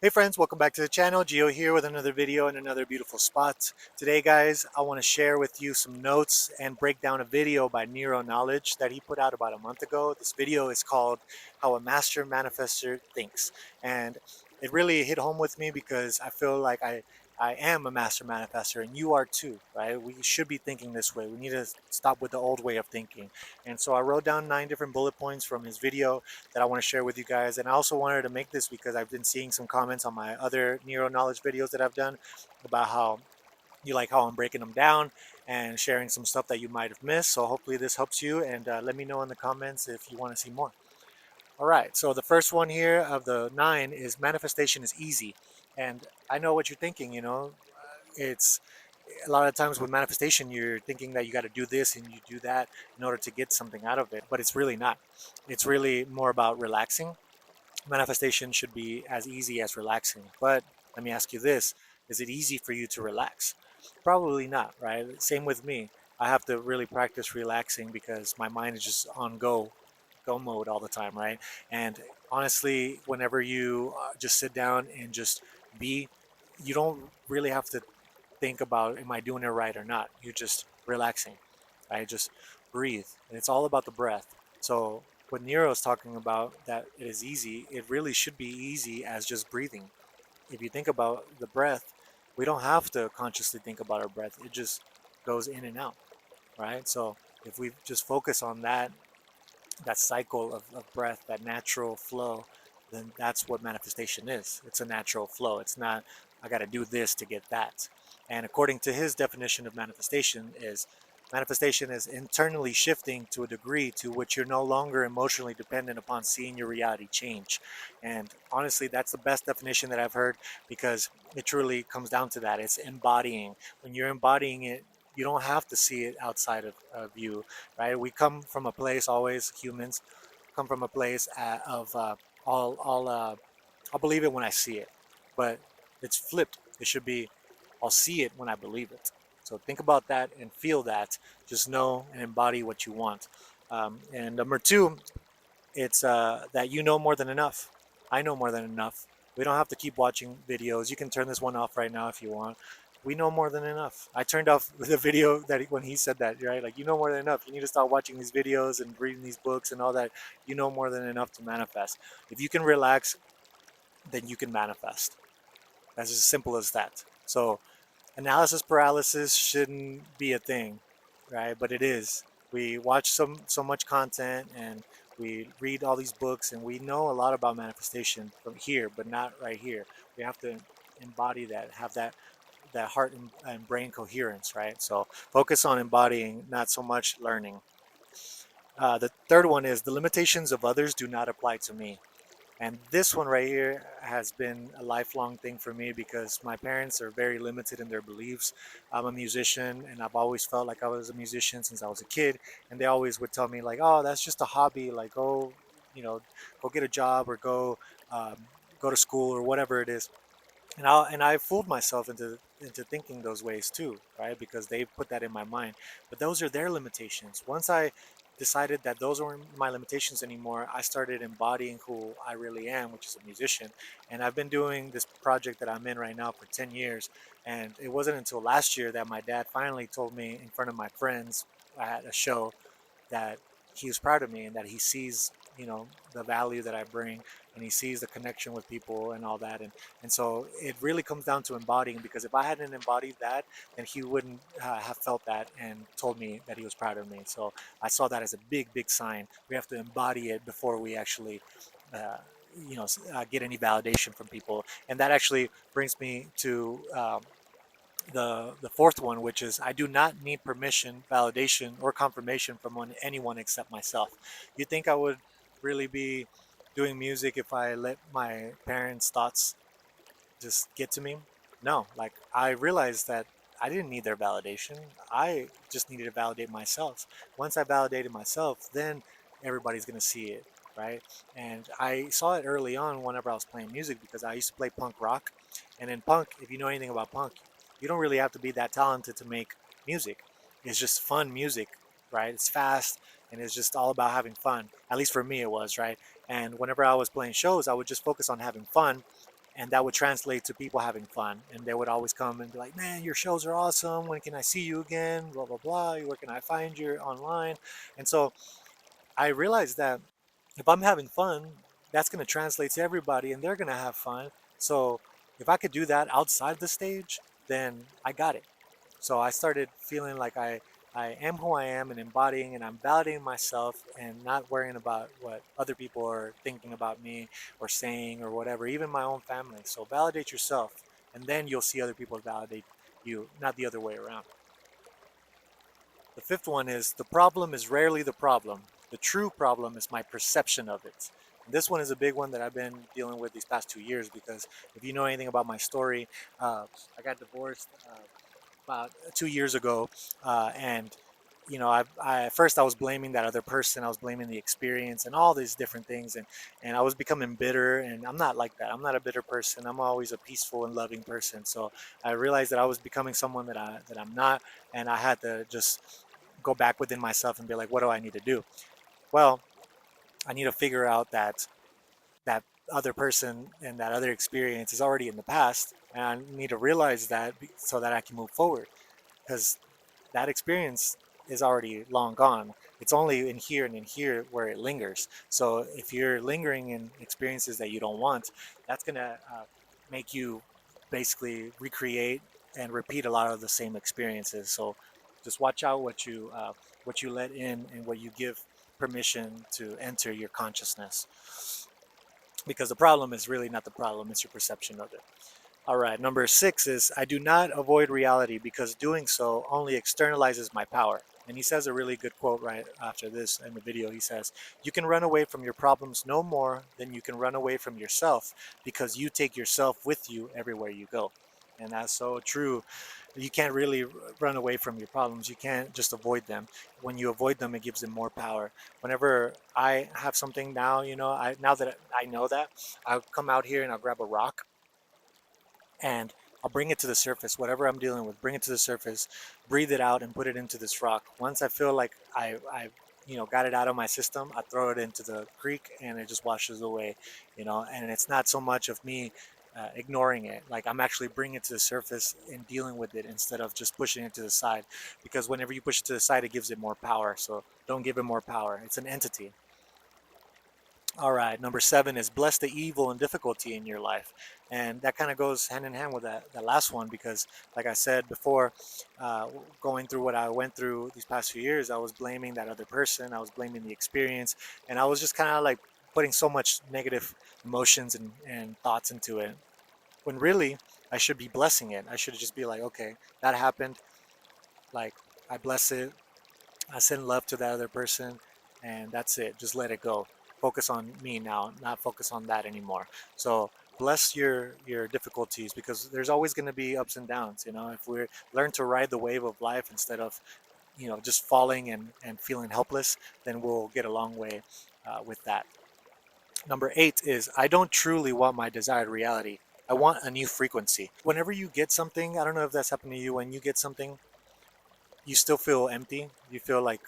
Hey friends, welcome back to the channel. Gio here with another video and another beautiful spot. Today guys, I want to share with you some notes and break down a video by Nero Knowledge that he put out about a month ago. This video is called How a Master Manifester Thinks. And it really hit home with me because I feel like I am a master manifester and you are too, right? We should be thinking this way. We need to stop with the old way of thinking. And so I wrote down 9 different bullet points from his video that I want to share with you guys. And I also wanted to make this because I've been seeing some comments on my other Nero Knowledge videos that I've done about how you like how I'm breaking them down and sharing some stuff that you might have missed. So hopefully this helps you, and let me know in the comments if you want to see more. All right, so the first one here of the 9 is manifestation is easy. And I know what you're thinking, it's a lot of times with manifestation, you're thinking that you got to do this and you do that in order to get something out of it, but it's really not. It's really more about relaxing. Manifestation should be as easy as relaxing. But let me ask you this, is it easy for you to relax? Probably not, right? Same with me. I have to really practice relaxing because my mind is just on go mode all the time, right? And honestly, whenever you just sit down and just be, you don't really have to think about, am I doing it right or not? You're just relaxing, right? Just breathe. And it's all about the breath. So what Nero is talking about, that it is easy, it really should be easy as just breathing. If you think about the breath, we don't have to consciously think about our breath. It just goes in and out, right? So if we just focus on that cycle of breath, that natural flow, then that's what manifestation is. It's a natural flow. It's not, I got to do this to get that. And according to his definition of manifestation is internally shifting to a degree to which you're no longer emotionally dependent upon seeing your reality change. And honestly, that's the best definition that I've heard because it truly comes down to that. It's embodying. When you're embodying it, you don't have to see it outside of you, right? We come from a place, always humans come from a place of all I'll believe it when I see it, but it's flipped. It should be, I'll see it when I believe it. So think about that and feel that. Just know and embody what you want. And number two, it's that you know more than enough. I know more than enough. We don't have to keep watching videos. You can turn this one off right now if you want. We know more than enough. I turned off the video that when he said that, right? Like, you know more than enough. You need to stop watching these videos and reading these books and all that. You know more than enough to manifest. If you can relax, then you can manifest. That's as simple as that. So analysis paralysis shouldn't be a thing, right? But it is. We watch so much content and we read all these books and we know a lot about manifestation from here, but not right here. We have to embody that, have that heart and brain coherence, right? So focus on embodying, not so much learning. The third one is the limitations of others do not apply to me. And this one right here has been a lifelong thing for me because my parents are very limited in their beliefs. I'm a musician and I've always felt like I was a musician since I was a kid. And they always would tell me like, oh, that's just a hobby. Like, go, you know, go get a job or um, go to school or whatever it is. And I fooled myself into thinking those ways too, right? Because they put that in my mind. But those are their limitations. Once I decided that those weren't my limitations anymore, I started embodying who I really am, which is a musician. And I've been doing this project that I'm in right now for 10 years. And it wasn't until last year that my dad finally told me in front of my friends at a show that he was proud of me and that he sees, the value that I bring, and he sees the connection with people and all that. And so it really comes down to embodying, because if I hadn't embodied that, then he wouldn't have felt that and told me that he was proud of me. So I saw that as a big sign. We have to embody it before we actually uh, get any validation from people. And that actually brings me to the fourth one, which is I do not need permission, validation, or confirmation from anyone except myself. You think I would really be doing music if I let my parents' thoughts just get to me? No, like, I realized that I didn't need their validation. I just needed to validate myself. Once I validated myself, then everybody's gonna see it, right? And I saw it early on whenever I was playing music, because I used to play punk rock. And in punk, if you know anything about punk, you don't really have to be that talented to make music. It's just fun music, right? It's fast and it's just all about having fun. At least for me, it was, right? And whenever I was playing shows, I would just focus on having fun, And that would translate to people having fun, and they would always come and be like, man, your shows are awesome, when can I see you again, blah blah blah, where can I find you online. And so I realized that if I'm having fun, that's going to translate to everybody and they're going to have fun. So if I could do that outside the stage, then I got it. So I started feeling like I am who I am and embodying, and I'm validating myself and not worrying about what other people are thinking about me or saying or whatever, even my own family. So validate yourself, and then you'll see other people validate you, not the other way around. The fifth one is, the problem is rarely the problem. The true problem is my perception of it. And this one is a big one that I've been dealing with these past 2 years, because if you know anything about my story, I got divorced about 2 years ago, and at first I was blaming that other person, I was blaming the experience and all these different things, and I was becoming bitter, and I'm not like that. I'm not a bitter person. I'm always a peaceful and loving person. So I realized that I was becoming someone that I'm not, and I had to just go back within myself and be like, what do I need to do? Well, I need to figure out that other person and that other experience is already in the past, and I need to realize that so that I can move forward, because that experience is already long gone. It's only in here and in here where it lingers. So if you're lingering in experiences that you don't want, that's gonna make you basically recreate and repeat a lot of the same experiences. So just watch out what you let in and what you give permission to enter your consciousness, because the problem is really not the problem; it's your perception of it. All right, number 6 is, I do not avoid reality because doing so only externalizes my power. And he says a really good quote right after this in the video. He says, you can run away from your problems no more than you can run away from yourself, because you take yourself with you everywhere you go. And that's so true. You can't really run away from your problems. You can't just avoid them. When you avoid them, it gives them more power. Whenever I have something now, now that I know that, I'll come out here and I'll grab a rock, and I'll bring it to the surface, whatever I'm dealing with, bring it to the surface, breathe it out and put it into this rock. Once I feel like I got it out of my system, I throw it into the creek and it just washes away. And it's not so much of me ignoring it. Like, I'm actually bringing it to the surface and dealing with it instead of just pushing it to the side. Because whenever you push it to the side, it gives it more power. So don't give it more power. It's an entity. All right, number 7 is, bless the evil and difficulty in your life. And that kind of goes hand in hand with that last one, because, like I said before, uh, going through what I went through these past few years, I was blaming that other person, I was blaming the experience, and I was just kind of like putting so much negative emotions and thoughts into it. When really, I should be blessing it. I should just be like, okay, that happened. Like, I bless it, I send love to that other person, and that's it. Just let it go. Focus on me now, not focus on that anymore. So bless your difficulties, because there's always going to be ups and downs. If we learn to ride the wave of life instead of just falling and feeling helpless, then we'll get a long way with that. Number 8 is, I don't truly want my desired reality. I want a new frequency. Whenever you get something, I don't know if that's happened to you. When you get something, you still feel empty. You feel like,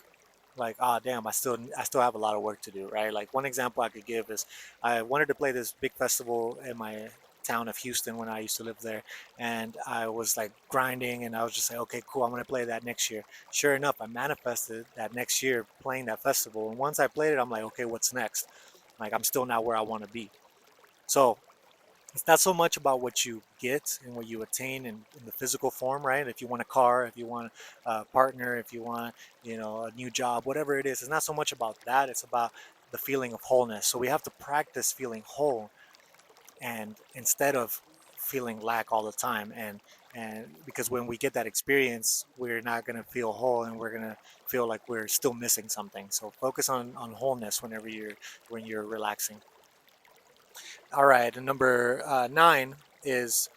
ah, damn, I still have a lot of work to do, right? Like, one example I could give is, I wanted to play this big festival in my town of Houston when I used to live there, and I was like grinding, and I was just like, okay, cool, I'm gonna play that next year. Sure enough, I manifested that next year playing that festival, and once I played it, I'm like, okay, what's next? Like, I'm still not where I want to be. So it's not so much about what you get and what you attain in the physical form, right? If you want a car, if you want a partner, if you want, a new job, whatever it is, it's not so much about that. It's about the feeling of wholeness. So we have to practice feeling whole, and instead of feeling lack all the time. And because when we get that experience, we're not going to feel whole, and we're going to feel like we're still missing something. So focus on wholeness when you're relaxing. All right, and number 9 is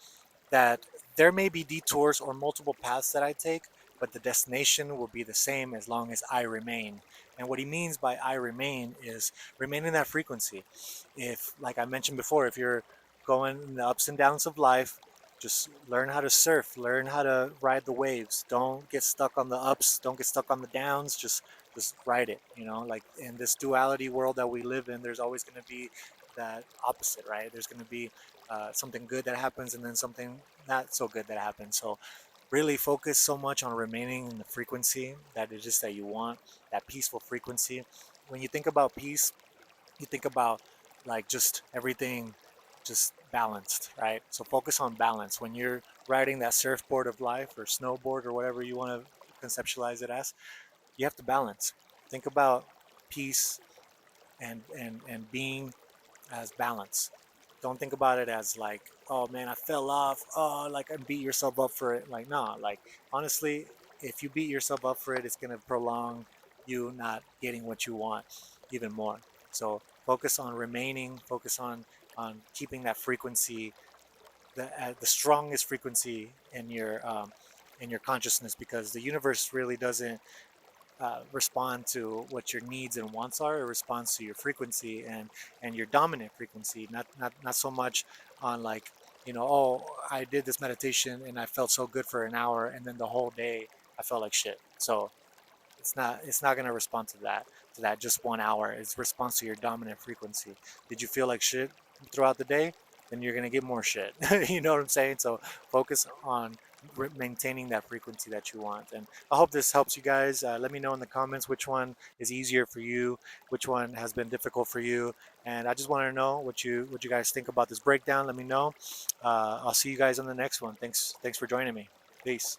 that there may be detours or multiple paths that I take, but the destination will be the same as long as I remain. And what he means by I remain is remain in that frequency. If, like I mentioned before, if you're going in the ups and downs of life, just learn how to surf, learn how to ride the waves. Don't get stuck on the ups, don't get stuck on the downs. Just ride it. Like, in this duality world that we live in, there's always going to be that opposite, right? There's going to be something good that happens and then something not so good that happens. So really focus so much on remaining in the frequency that it is that you want, that peaceful frequency. When you think about peace, you think about like just everything just balanced, right? So focus on balance when you're riding that surfboard of life or snowboard or whatever you want to conceptualize it as. You have to balance. Think about peace and being as balance. Don't think about it as like, oh man, I fell off. Oh, like and beat yourself up for it. Like, nah, like honestly, if you beat yourself up for it, it's gonna prolong you not getting what you want even more. So focus on remaining, focus on keeping that frequency, the strongest frequency in your consciousness, because the universe really doesn't respond to what your needs and wants are. It responds to your frequency and your dominant frequency, not so much on like, oh, I did this meditation and I felt so good for an hour and then the whole day I felt like shit. So it's not going to respond to that just 1 hour. It's response to your dominant frequency. Did you feel like shit throughout the day? Then you're going to get more shit. You know what I'm saying? So focus on maintaining that frequency that you want. And I hope this helps you guys. Let me know in the comments which one is easier for you, which one has been difficult for you, and I just want to know what you guys think about this breakdown. Let me know. I'll see you guys on the next one. Thanks for joining me. Peace.